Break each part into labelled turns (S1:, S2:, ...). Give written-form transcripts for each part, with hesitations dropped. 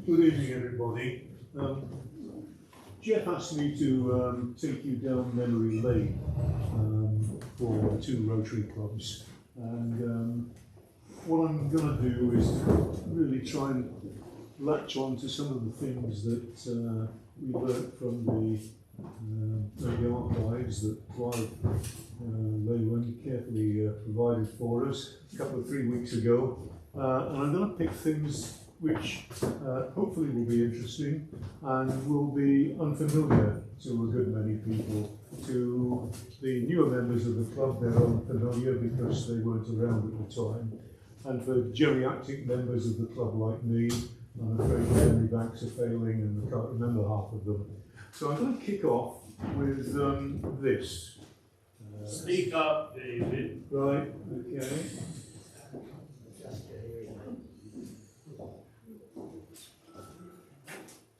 S1: Good evening, everybody. Jeff asked me to take you down memory lane for 2 Rotary clubs, and what I'm going to do is really try and latch on to some of the things that we learnt from the archives that Clive Leyland carefully provided for us a couple of 3 weeks ago, and I'm going to pick things which hopefully will be interesting and will be unfamiliar to a good many people. To the newer members of the club, they're unfamiliar because they weren't around at the time. And for geriatric members of the club like me, I'm afraid my memory banks are failing and I can't remember half of them. So I'm going to kick off with this.
S2: Speak up, David.
S1: Right, okay.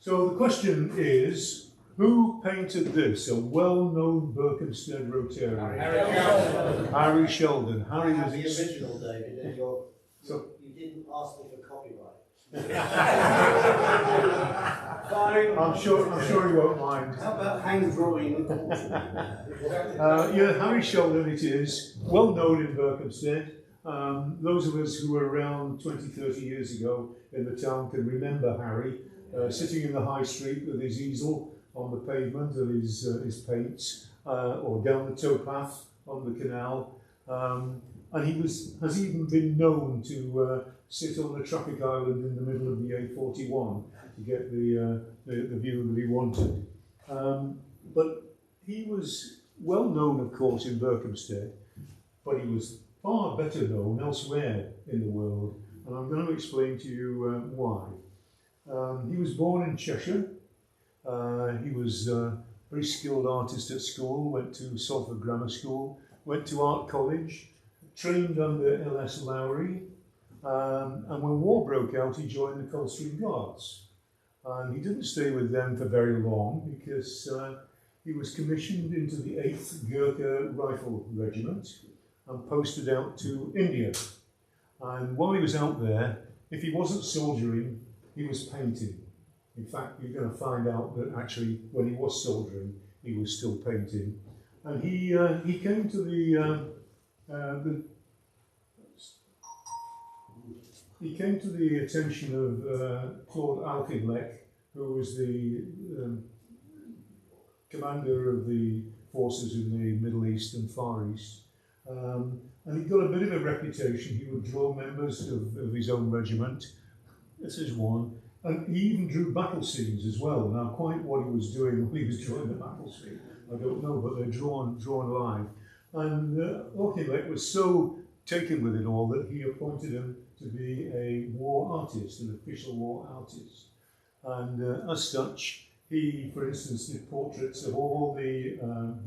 S1: So the question is, who painted this? A well-known Berkhamsted Rotarian. Harry Sheldon. Harry was
S3: the original, David, and
S1: so
S3: you didn't ask me for copyright.
S2: Fine.
S1: I'm sure he won't mind.
S3: How about hand drawing?
S1: Yeah, Harry Sheldon it is, well known in Berkhamsted. Those of us who were around 20, 30 years ago in the town can remember Harry sitting in the high street with his easel on the pavement and his paints, or down the towpath on the canal. And he has even been known to sit on the traffic island in the middle of the A41 to get the view that he wanted. But he was well known, of course, in Berkhamsted, but he was far better known elsewhere in the world, and I'm going to explain to you why. He was born in Cheshire. He was a very skilled artist at school, went to Salford Grammar School, went to Art College, trained under L.S. Lowry, and when war broke out he joined the Coldstream Guards. And he didn't stay with them for very long because he was commissioned into the 8th Gurkha Rifle Regiment and posted out to India. And while he was out there, if he wasn't soldiering, he was painting. In fact, you're going to find out that actually when he was soldiering, he was still painting. And he came to the attention of Claude Auchinleck, who was the commander of the forces in the Middle East and Far East. And he got a bit of a reputation. He would draw members of his own regiment. This is one. And he even drew battle scenes as well. Now, quite what he was doing when he was drawing the battle scene, I don't know, but they're drawn live. And Auchinleck was so taken with it all that he appointed him to be a war artist, an official war artist. And as such, he, for instance, did portraits of all the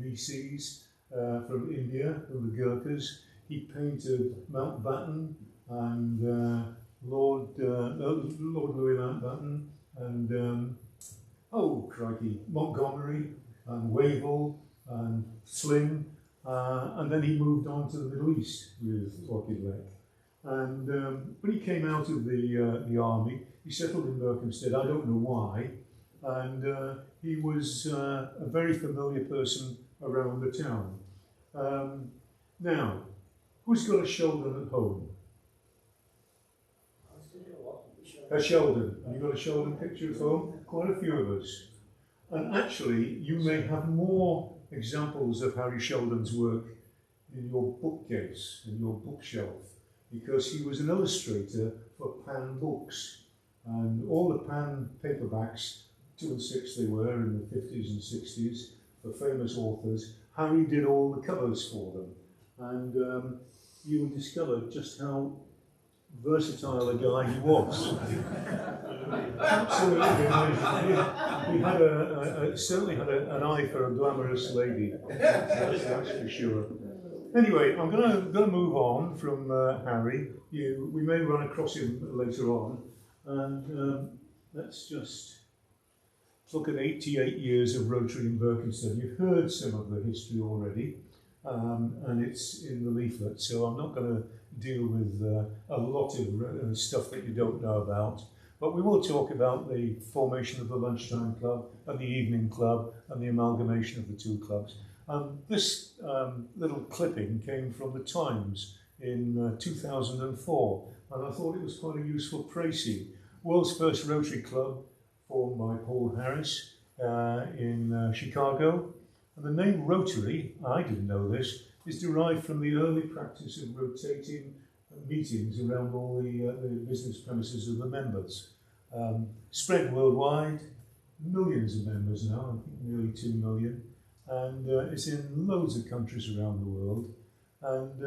S1: VCs from India, from the Gurkhas. He painted Mountbatten and Lord Louis Mountbatten and oh crikey, Montgomery and Wavell and Slim, and then he moved on to the Middle East with Auchinleck. And when he came out of the army, he settled in Berkhamsted. I don't know why, and he was a very familiar person around the town. Now, who's got a Sheldon at home? A Sheldon. Have you got a Sheldon picture at home? Quite a few of us. And actually, you may have more examples of Harry Sheldon's work in your bookcase, in your bookshelf, because he was an illustrator for Pan books. And all the Pan paperbacks, 2 and 6 they were in the 50s and 60s, for famous authors, Harry did all the covers for them. And you will discover just how versatile a guy he was. Absolutely amazing. He had certainly had an eye for a glamorous lady. That's for sure. Anyway, I'm going to move on from Harry. We may run across him later on, and let's just look at 88 years of Rotary in Berkhamsted. You've heard some of the history already, and it's in the leaflet, so I'm not going to deal with a lot of stuff that you don't know about. But we will talk about the formation of the lunchtime club and the evening club and the amalgamation of the two clubs. This little clipping came from the Times in 2004, and I thought it was quite a useful précis. World's first Rotary Club, formed by Paul Harris in Chicago. And the name Rotary, I didn't know this, is derived from the early practice of rotating meetings around all the business premises of the members. Spread worldwide, millions of members now, I think nearly 2 million, and it's in loads of countries around the world. And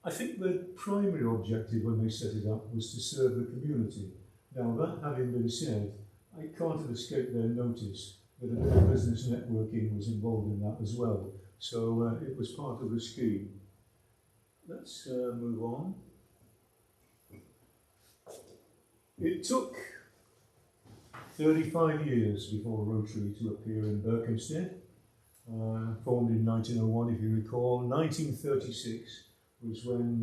S1: I think the primary objective when they set it up was to serve the community. Now, that having been said, I can't have escaped their notice that a bit of business networking was involved in that as well. So it was part of the scheme. Let's move on. It took 35 years before Rotary to appear in Berkhamsted. Formed in 1901, if you recall. 1936 was when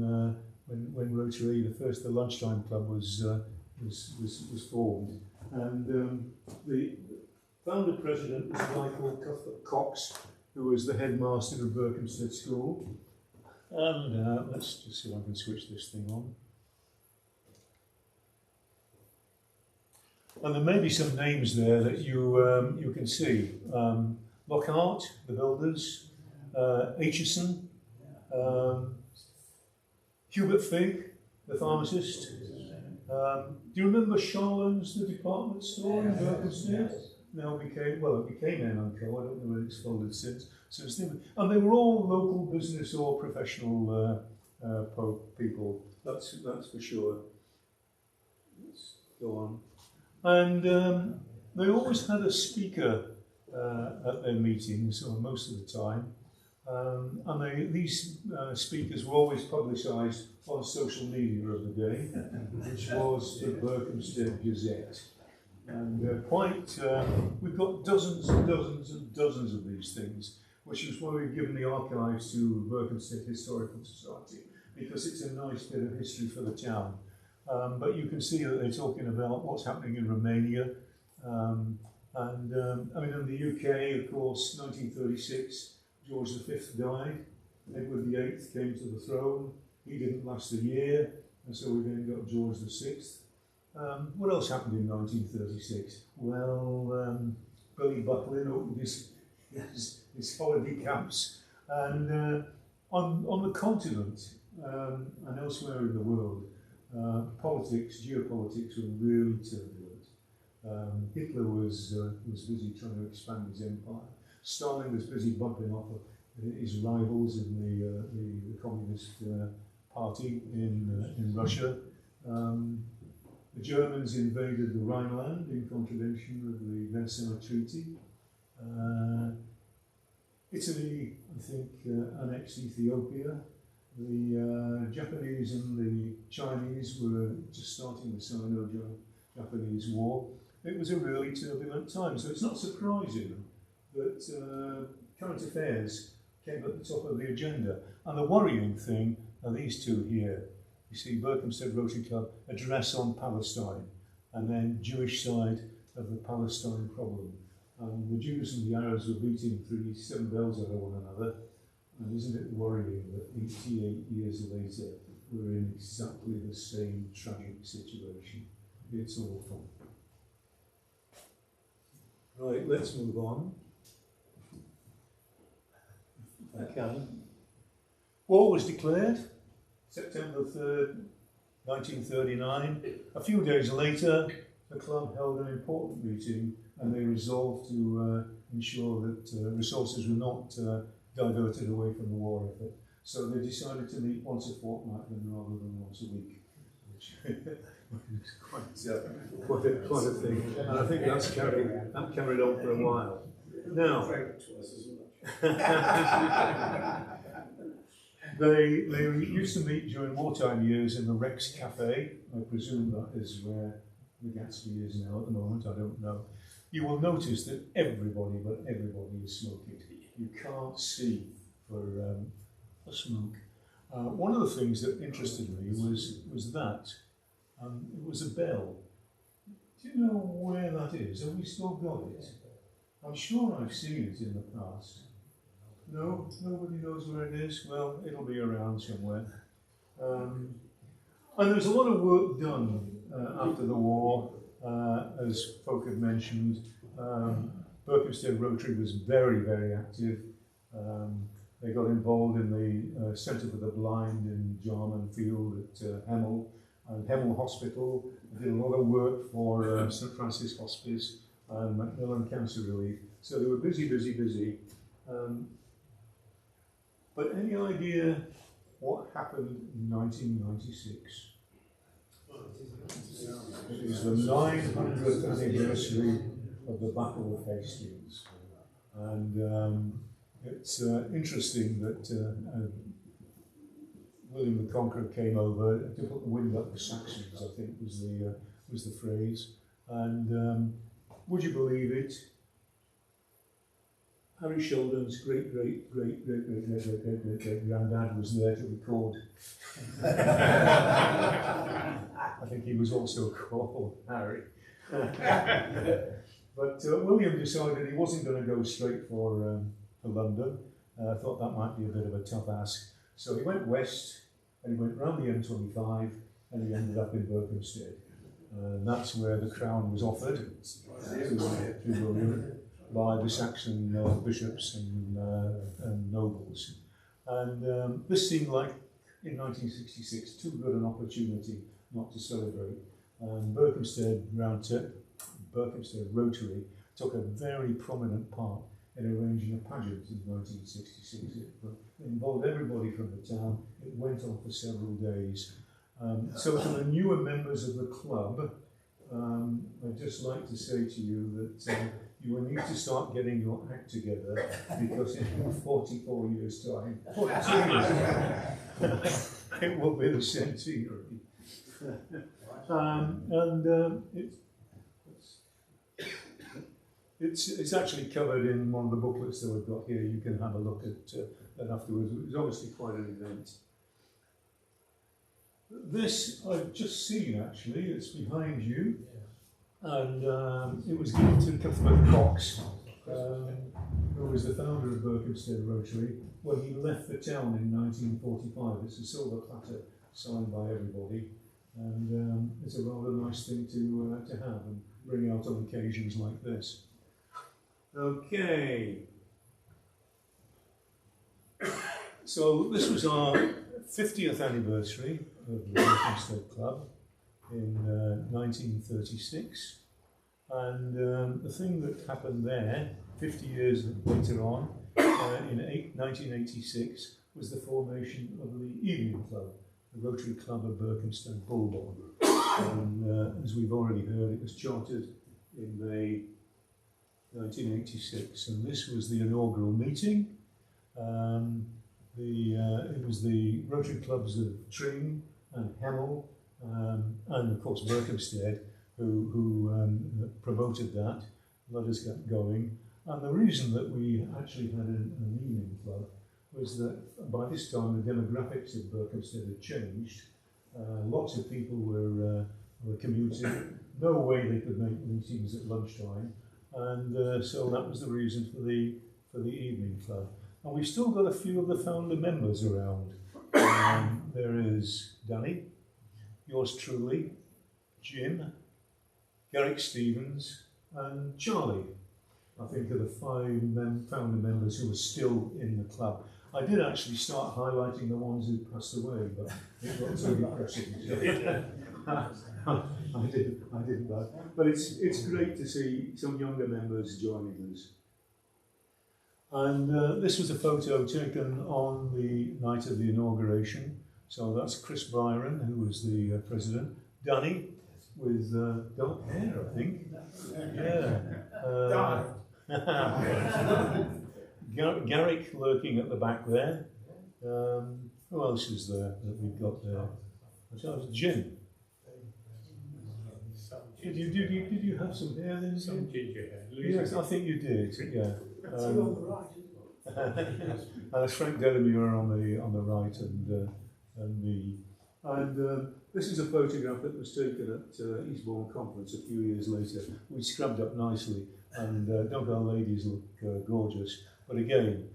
S1: Rotary, the lunchtime club, was formed, and the founder president was a guy called Cuthbert Cox, who was the headmaster of Berkhamsted School. And let's just see if I can switch this thing on. And there may be some names there that you can see. Lockhart, the builders, Aitchison, Hubert Figg, the pharmacist. Do you remember Charlon's, the department store in Berkhamsted? Now it became M&Co. I don't know whether it's folded since. So it's different. And they were all local business or professional people. That's for sure. Let's go on. And they always had a speaker at their meetings, or most of the time. And these speakers were always publicised on social media of the day, which was the Berkhamsted Gazette. And we've got dozens and dozens and dozens of these things, which is why we've given the archives to Berkhamsted Historical Society, because it's a nice bit of history for the town. But you can see that they're talking about what's happening in Romania. I mean, in the UK, of course, 1936, George V died. Edward VIII came to the throne. He didn't last a year, and so we then got George VI. What else happened in 1936? Well, Billy Buckland opened his holiday camps, and on the continent and elsewhere in the world, geopolitics were really turbulent. Hitler was busy trying to expand his empire. Stalin was busy bumping off his rivals in the Communist Party in Russia. The Germans invaded the Rhineland in contravention of the Versailles Treaty. Italy, I think, annexed Ethiopia. The Japanese and the Chinese were just starting the Sino-Japanese War. It was a really turbulent time, so it's not surprising that current affairs came at the top of the agenda. And the worrying thing are these two here. You see Berkhamsted Rotary Club, address on Palestine, and then Jewish side of the Palestine problem. And the Jews and the Arabs were beating 37 bells over one another. And isn't it worrying that 88 years later, we're in exactly the same tragic situation? It's awful. Right, let's move on. If I can. War was declared, September 3rd, 1939. A few days later, the club held an important meeting and they resolved to ensure that resources were not diverted away from the war effort. So they decided to meet once a fortnight rather than once a week, which is quite a thing. And I think that carried on for a while. Now, they used to meet during wartime years in the Rex Cafe. I presume that is where the Gatsby is now at the moment, I don't know. You will notice that everybody is smoking. You can't see for smoke. One of the things that interested me was that It was a bell. Do you know where that is? Have we still got it? I'm sure I've seen it in the past. No? Nobody knows where it is? Well, it'll be around somewhere. And there was a lot of work done after the war, as folk have mentioned. Berkhamsted Rotary was very, very active. They got involved in the Centre for the Blind in Jarman Field at Hemel, and Hemel Hospital. They did a lot of work for St Francis Hospice and Macmillan Cancer Relief. So they were busy, busy, busy. But any idea what happened in 1996? It is the 900th anniversary of the Battle of Hastings. And it's interesting that William the Conqueror came over to put the wind up the Saxons, I think was the phrase. And would you believe it? Harry Sheldon's great granddad was there to record. I think he was also called Harry. But William decided he wasn't going to go straight for London. Thought that might be a bit of a tough ask. So he went west, and he went round the M25, and he ended up in Berkhamsted. And that's where the crown was offered to William by the Saxon bishops and nobles. And this seemed like, in 1966, too good an opportunity not to celebrate. And Berkhamsted Rotary took a very prominent part in arranging a pageant in 1966. It involved everybody from the town. It went on for several days. So to the newer members of the club, I'd just like to say to you that you will need to start getting your act together, because in 44 years' time, 42 years, it will be the centenary. It's actually covered in one of the booklets that we've got here. You can have a look at that afterwards. It was obviously quite an event. This I've just seen, actually. It's behind you. And it was given to Cuthbert Cox, who was the founder of Berkhamsted Rotary, when he left the town in 1945. It's a silver platter signed by everybody. And it's a rather nice thing to have and bring out on occasions like this. Okay. So this was our 50th anniversary of the Berkhamsted Club in 1936. And the thing that happened there, 50 years later on, in 1986, was the formation of the Evening Club, the Rotary Club of Berkhamsted Bulbourne. And as we've already heard, it was chartered in May 1986, and this was the inaugural meeting. It was the Rotary Clubs of Tring and Hemel, and of course Berkhamsted, who promoted that, let us get going. And the reason that we actually had an evening club was that by this time the demographics of Berkhamsted had changed. Lots of people were commuting, no way they could make meetings at lunchtime, and so that was the reason for the evening club. And we've still got a few of the founder members around. There is Danny, yours truly, Jim, Garrick Stevens, and Charlie. I think are the 5 founder members who are still in the club. I did actually start highlighting the ones who passed away, but it got too depressing. I didn't. But it's great to see some younger members joining us. And this was a photo taken on the night of the inauguration. So that's Chris Byron, who was the president. Danny, with dark hair, I think. Yeah. Garrick lurking at the back there. Who else is there that we've got there? Jim. Did you have some hair then?
S2: Some ginger hair.
S1: Yes, I think you did. Yeah.
S3: That's on the right, isn't it?
S1: Frank Delamere on the right, and the And this is a photograph that was taken at Eastbourne Conference a few years later. We scrubbed up nicely, and don't our ladies look gorgeous. But again,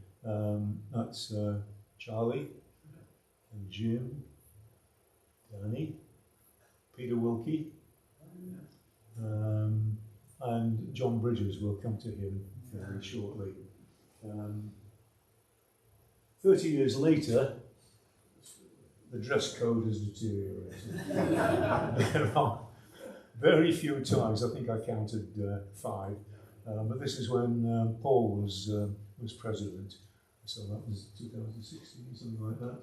S1: that's Charlie and Jim, Danny, Peter Wilkie, and John Bridges. Will come to him very shortly. 30 years later, the dress code has deteriorated. There are very few times, I think I counted 5, but this is when Paul was president, so that was 2016, something like that.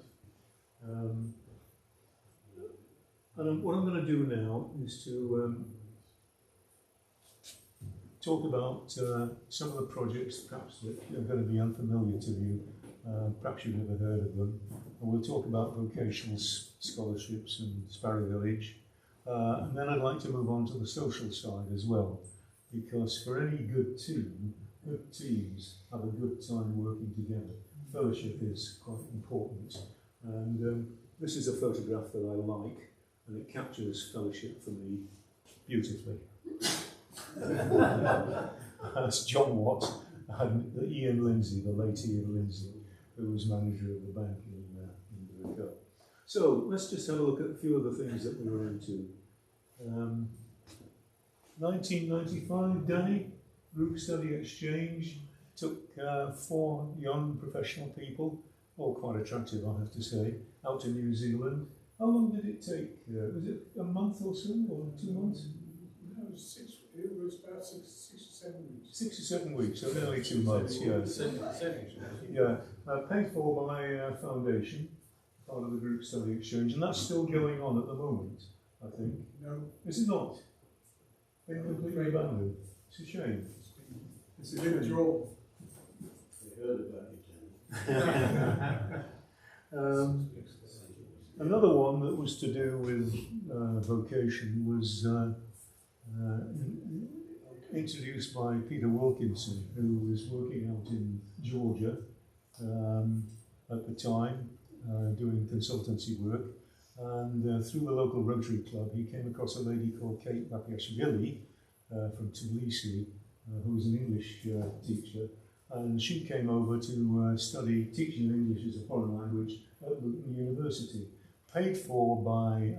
S1: And what I'm going to do now is to talk about some of the projects perhaps that are going to be unfamiliar to you. Perhaps you've never heard of them. And we'll talk about vocational scholarships and Sparrow Village. And then I'd like to move on to the social side as well, because for any good team, good teams have a good time working together. Fellowship is quite important. And this is a photograph that I like, and it captures fellowship for me beautifully. That's John Watt and Ian Lindsay, the late Ian Lindsay, who was manager of the bank in Durham. So let's just have a look at a few of the things that we were into. 1995, Danny, Group Study Exchange, took 4 young professional people, all quite attractive I have to say, out to New Zealand. How long did it take? Was it a month or so, or 2 months?
S4: No, it was about 6 or 7 weeks.
S1: 6 or 7 weeks, so nearly 2 months, yeah. Yeah, paid for by a foundation, part of the Group Study Exchange, and that's still going on at the moment, I think.
S4: No.
S1: Is it not? Been completely abandoned. It's a shame.
S4: It's a withdrawal.
S3: We heard about it.
S1: Another one that was to do with vocation was introduced by Peter Wilkinson, who was working out in Georgia at the time, doing consultancy work. And through the local Rotary Club, he came across a lady called Kate Bapiashvili from Tbilisi, who was an English teacher. And she came over to study teaching English as a foreign language at the university, paid for by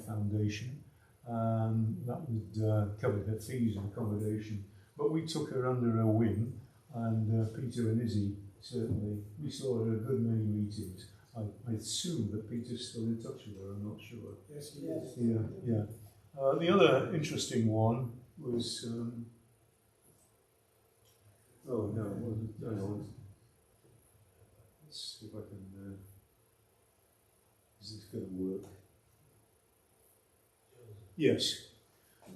S1: foundation. That would cover her fees and accommodation. But we took her under our wing, and Peter and Izzy, certainly, we saw her at a good many meetings. I assume that Peter's still in touch with her, I'm not sure.
S4: Yes, he is.
S1: Yeah. The other interesting one was, oh no, it wasn't. Let's see if I can, is this going to work? Yes.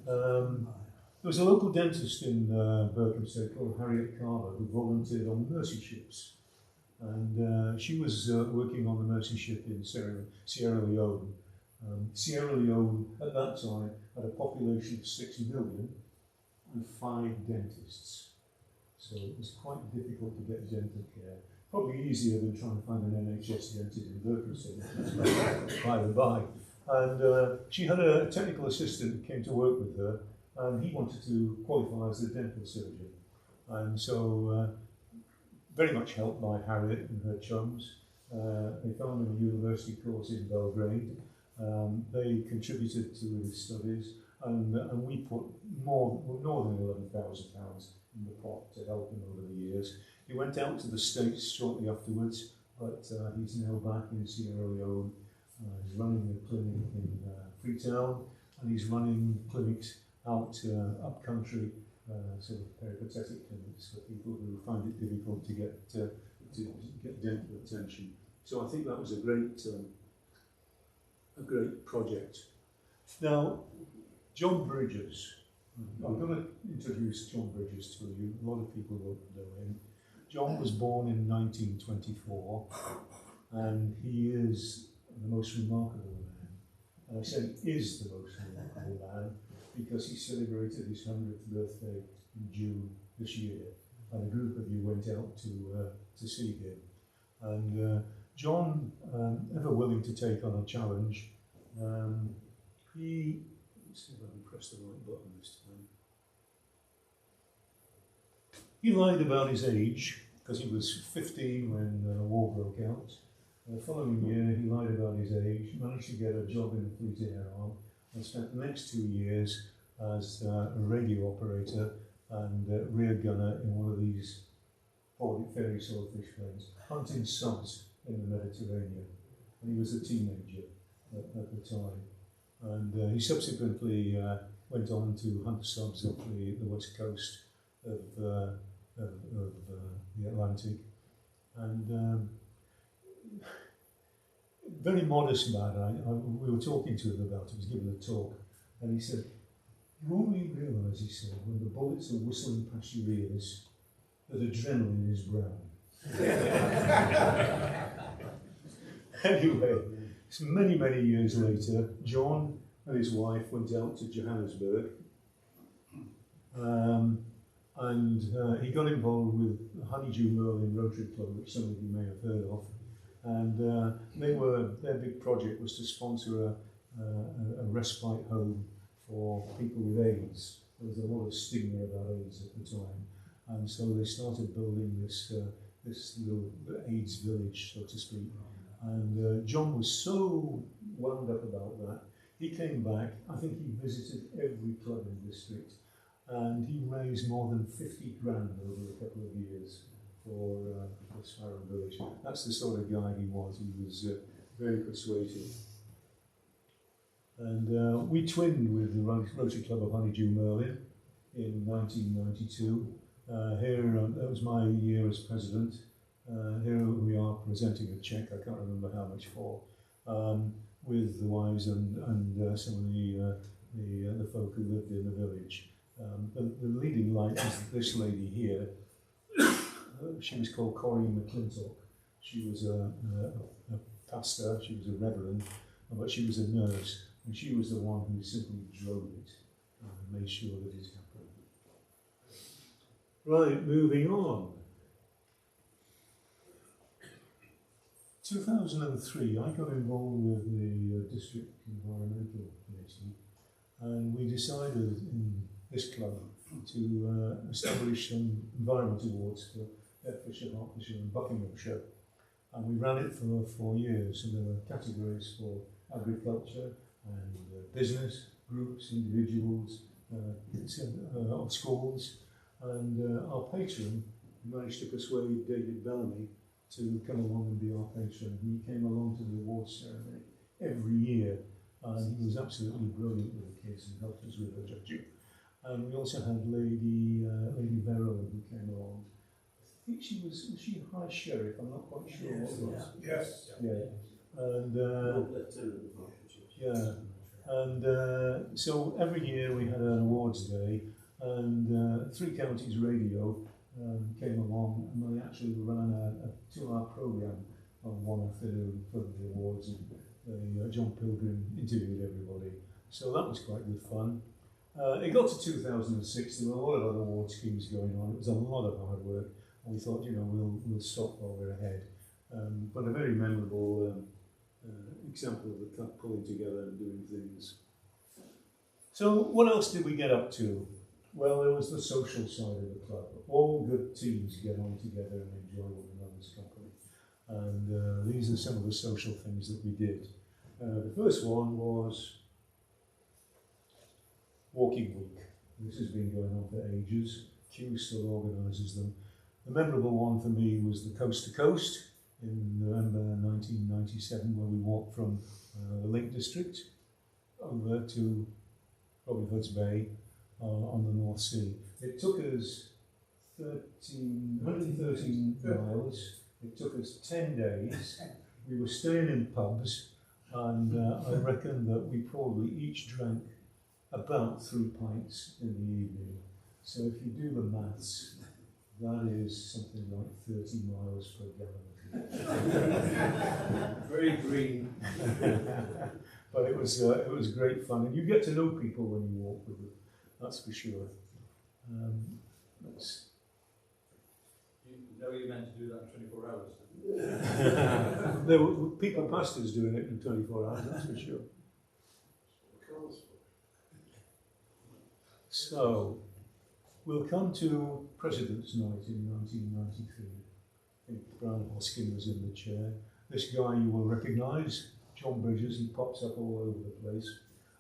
S1: There was a local dentist in Berkhamsted called Harriet Carver who volunteered on mercy ships. And she was working on the mercy ship in Sierra Leone. Sierra Leone at that time had a population of 6 million and 5 dentists. So it was quite difficult to get dental care. Probably easier than trying to find an NHS dentist in Berkhamsted, by the by. And she had a technical assistant who came to work with her, and he wanted to qualify as a dental surgeon. And so, very much helped by Harriet and her chums, they found him a university course in Belgrade. They contributed to his studies, and we put more than £11,000 in the pot to help him over the years. He went out to the States shortly afterwards, but he's now back in Sierra Leone. He's running a clinic in Freetown, and he's running clinics out up country, sort of peripatetic clinics for people who find it difficult to get dental attention. So I think that was a great project. Now, John Bridges. I'm going to introduce John Bridges to you. A lot of people won't know him. John was born in 1924, and he is the most remarkable man. And I say is the most remarkable man because he celebrated his 100th birthday in June this year, and a group of you went out to see him. And John, ever willing to take on a challenge, he, let's see if I can press the right button this time. He lied about his age, because he was 15 when the war broke out. The following year, he lied about his age, managed to get a job in the Fleet Air Arm, and spent the next 2 years as a radio operator and rear gunner in one of these ferry swordfish planes, hunting subs in the Mediterranean. And he was a teenager at the time. And he subsequently went on to hunt subs up the west coast of the Atlantic. And very modest man. We were talking to him about it, he was giving a talk, and he said, "You only realise," he said, "when the bullets are whistling past your ears, that adrenaline is brown." Anyway, so many years later, John and his wife went out to Johannesburg, and he got involved with the Honeydew Merlin Rotary Club, which some of you may have heard of. And their big project was to sponsor a respite home for people with AIDS. There was a lot of stigma about AIDS at the time, and so they started building this little AIDS village, so to speak. And John was so wound up about that. He came back. I think he visited every club in the district, and he raised more than 50 grand over a couple of years for Sparrow Village. That's the sort of guy he was. He was very persuasive. And we twinned with the Rotary Club of Honeydew Merlin in 1992. That was my year as president. Here we are presenting a cheque, I can't remember how much for, with the wives and some of the folk who lived in the village. The leading light is this lady here. She was called Corrie McClintock. She was a pastor, she was a reverend, but she was a nurse, and she was the one who simply drove it and made sure that it happened. Right, moving on. 2003, I got involved with the District Environmental Committee, and we decided in this club to establish some environment awards for Bedfordshire, Hertfordshire and Buckinghamshire. And we ran it for 4 years, and there were categories for agriculture and business, groups, individuals, schools. And our patron managed to persuade David Bellamy to come along and be our patron. He came along to the awards ceremony every year, and he was absolutely brilliant with the kids and helped us with the judging. And we also had Lady Verrill who came along. I think she was she High Sheriff? I'm not quite sure what it was.
S4: Yes.
S1: Yeah. And so every year we had an awards day, and Three Counties Radio came along, and they actually ran a 2-hour programme on one afternoon for the awards, and John Pilgrim interviewed everybody. So that was quite good fun. It got to 2006, there were a lot of other award schemes going on. It was a lot of hard work, and we thought, we'll stop while we're ahead. But a very memorable example of the club pulling together and doing things. So what else did we get up to? Well, there was the social side of the club. All good teams get on together and enjoy one another's company. And these are some of the social things that we did. The first one was Walking Week. This has been going on for ages. Kew still organises them. The memorable one for me was the Coast to Coast in November 1997, where we walked from the Lake District over to Robin Hood's Bay on the North Sea. It took us 113 miles. It took us 10 days. We were staying in pubs, and I reckon that we probably each drank about 3 pints in the evening. So if you do the maths, that is something like 30 miles per gallon.
S3: Very green.
S1: But it was great fun, and you get to know people when you walk with them. That's for sure.
S3: You know you meant to do that in 24 hours.
S1: There were people past us doing it in 24 hours, that's for sure. So, we'll come to President's Night in 1993. I think Brian Hoskin was in the chair. This guy you will recognise, John Bridges, he pops up all over the place.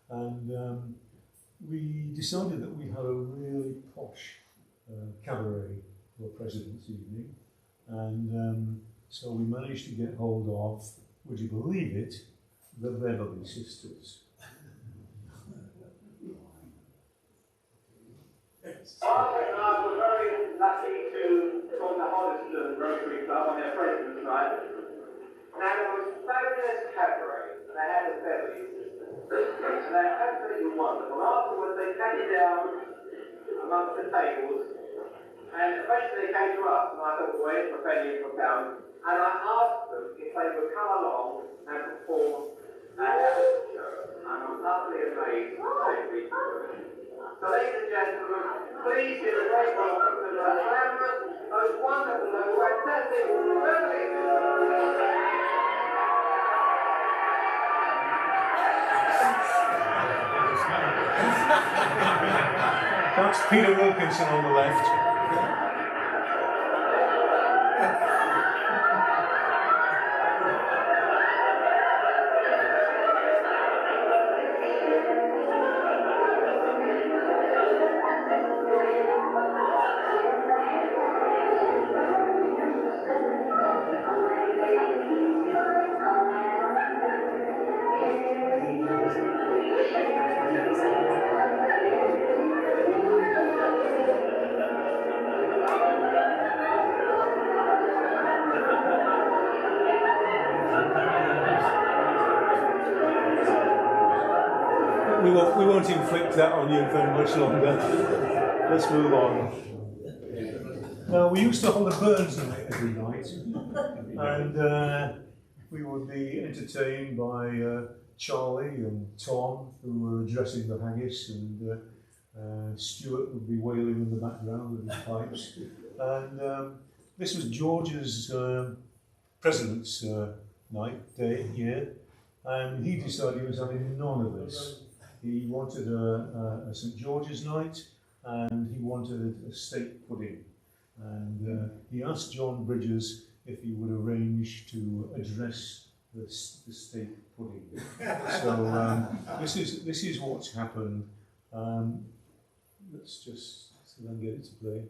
S1: And we decided that we had a really posh cabaret for President's Evening. And so we managed to get hold of, would you believe it, the Beverly Sisters.
S5: I was very lucky to join the Hoddesdon Rotary Club on their President's Night. Now, there was fabulous cabaret, and they had the Beverly Sisters. And they're absolutely wonderful. Afterwards, they came down amongst the tables, and eventually they came to us, and I thought, well, wait for a penny for a pound. And I asked them if they would come along and perform at our show. And I'm utterly amazed that they agreed to do it. So, ladies and gentlemen, please give a great welcome to the glamorous, those wonderful, those fantastic Beverly Sisters.
S1: That's Peter Wilkinson on the left. We won't inflict that on you for much longer. Let's move on. Now, we used to hold a Burns night every night, and we would be entertained by Charlie and Tom, who were addressing the haggis, and Stuart would be wailing in the background with his pipes. And this was George's President's Night, year, and he decided he was having none of this. He wanted a St George's night, and he wanted a steak pudding. And he asked John Bridges if he would arrange to address the steak pudding. So this is what's happened. Let's just then get it to play.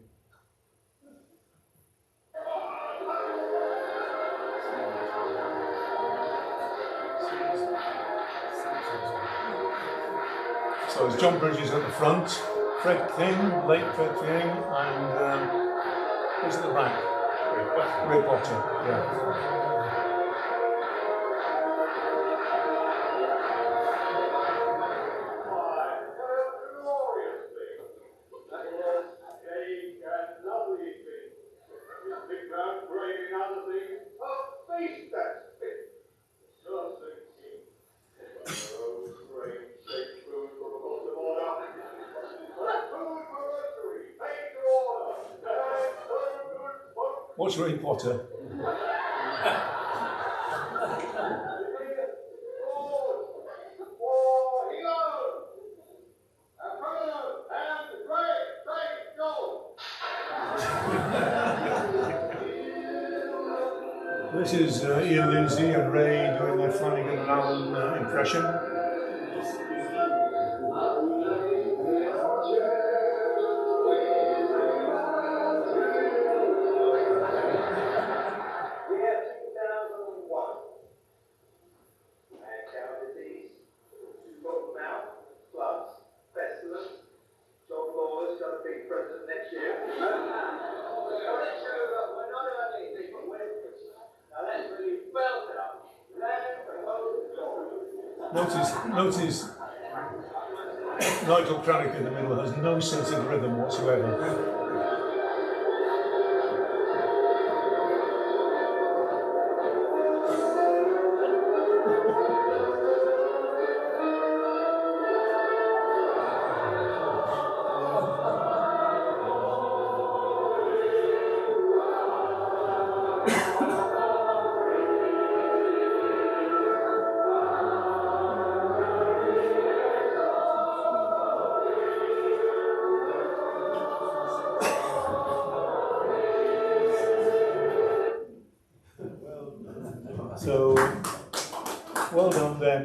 S1: So it's John Bridges at the front, Fred King, late Fred King, and who's at the back? Ray Potter, yeah. What's Ray Potter? This is Ian Lindsay and Ray doing their Flanagan and Allen impression. Notice Nigel Craddock in the middle has no sense of rhythm whatsoever.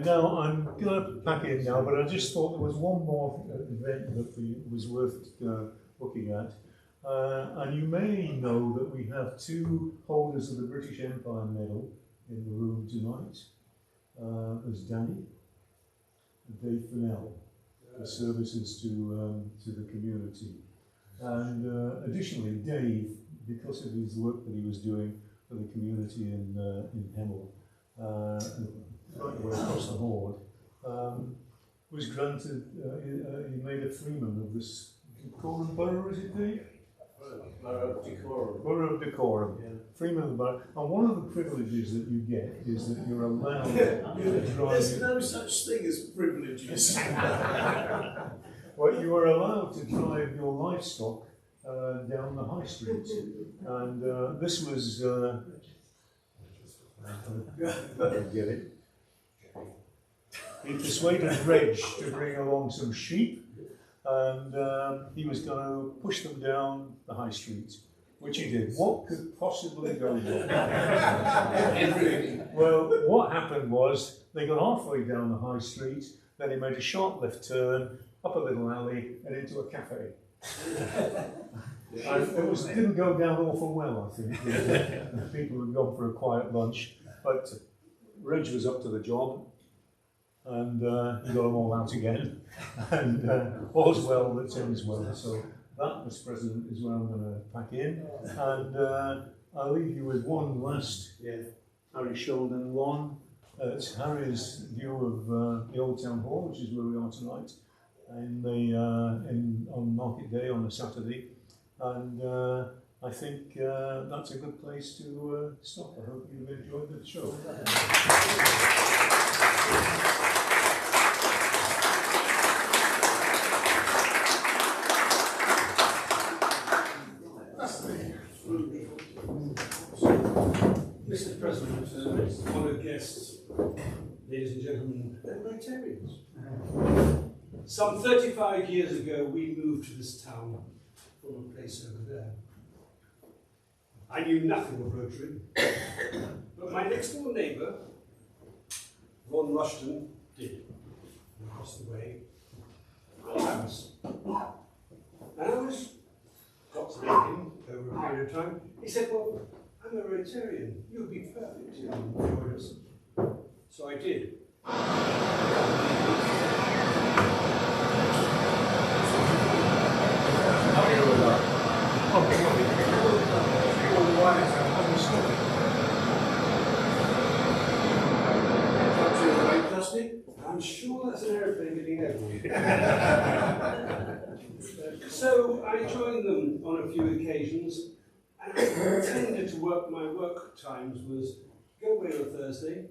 S1: now I'm going to pack in now, but I just thought there was one more event that was worth looking at. And you may know that we have two holders of the British Empire Medal in the room tonight. There's Danny and Dave Fennell, for services to the community. And additionally, Dave, because of his work that he was doing for the community in Hemel, right away across the board, was granted, he made a freeman of this Decorum Borough, is it, Dave?
S3: Borough of Decorum.
S1: Borough of Decorum.
S3: Yeah.
S1: Freeman of the Borough. And one of the privileges that you get is that you're allowed to drive.
S4: There's no such thing as privileges.
S1: Well, you are allowed to drive your livestock down the high street. And this was. Get it? He persuaded Reg to bring along some sheep, and he was going to push them down the high street, which he did. What could possibly go wrong? Well, what happened was they got halfway down the high street, then he made a sharp left turn, up a little alley, and into a cafe. And it didn't go down awful well, I think. The people had gone for a quiet lunch, but Reg was up to the job, and he got them all out again. And all's well that ends well. So that, Mr. President, is where I'm going to pack in. And I'll leave you with one last Harry Sheldon one. It's Harry's view of the Old Town Hall, which is where we are tonight, on Market Day on a Saturday. And I think that's a good place to stop. I hope you've enjoyed the show.
S6: Mr. President, honoured guests, ladies and gentlemen, and Rotarians. Some 35 years ago, we moved to this town from a place over there. I knew nothing of Rotary, but my next door neighbour, Ron Rushton, did. Across the way, house. And I got to know him over a period of time. He said, well, I'm a Rotarian, you'd be perfect to join us. So I did. I'm sure that's an aeroplane getting over. So I joined them on a few occasions, and I tended to work. My work times was go away on a Thursday,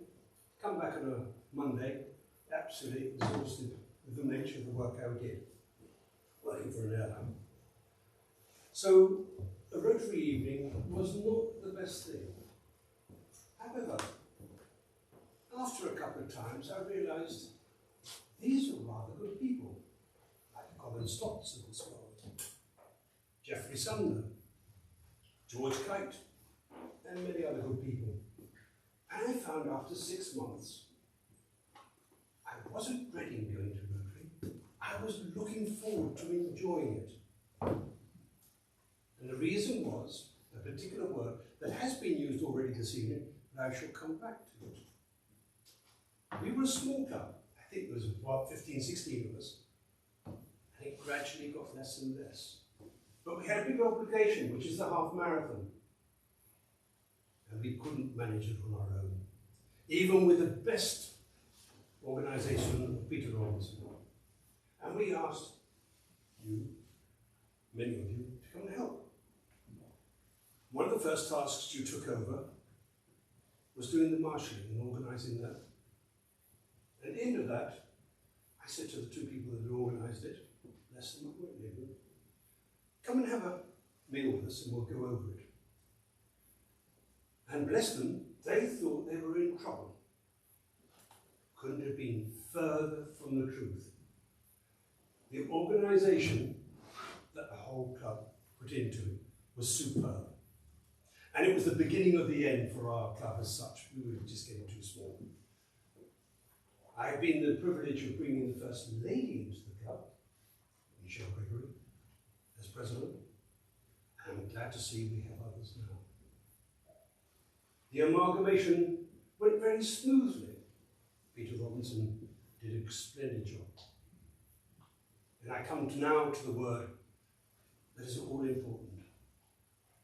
S6: come back on a Monday, absolutely exhausted with the nature of the work I did, working for an airline. So a Rotary evening was not the best thing. However, after a couple of times, I realised these are rather good people, like Colin Stotts of this world, Geoffrey Sumner, George Kite, and many other good people. And I found after 6 months, I wasn't dreading going to Rotary, I was looking forward to enjoying it. And the reason was a particular word that has been used already this evening, but I shall come back to it. We were a small club. I think there was about 15, 16 of us. And it gradually got less and less. But we had a big obligation, which is the half marathon. And we couldn't manage it on our own. Even with the best organisation of Peter Robinson. And we asked you, many of you, to come and help. One of the first tasks you took over was doing the marshalling and organising that. At the end of that, I said to the two people that had organised it, bless them, come and have a meal with us and we'll go over it. And bless them, they thought they were in trouble. Couldn't have been further from the truth. The organisation that the whole club put into it was superb. And it was the beginning of the end for our club as such. We were just getting too small. I've been the privilege of bringing the First Lady into the club, Michelle Gregory, as president. I'm glad to see we have others now. The amalgamation went very smoothly. Peter Robinson did a splendid job. And I come now to the word that is all important.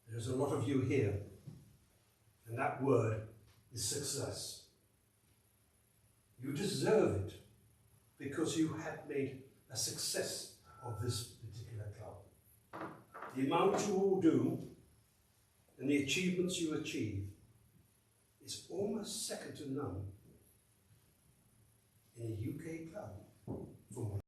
S6: There's a lot of you here, and that word is success. You deserve it because you have made a success of this particular club. The amount you all do and the achievements you achieve is almost second to none in a UK club from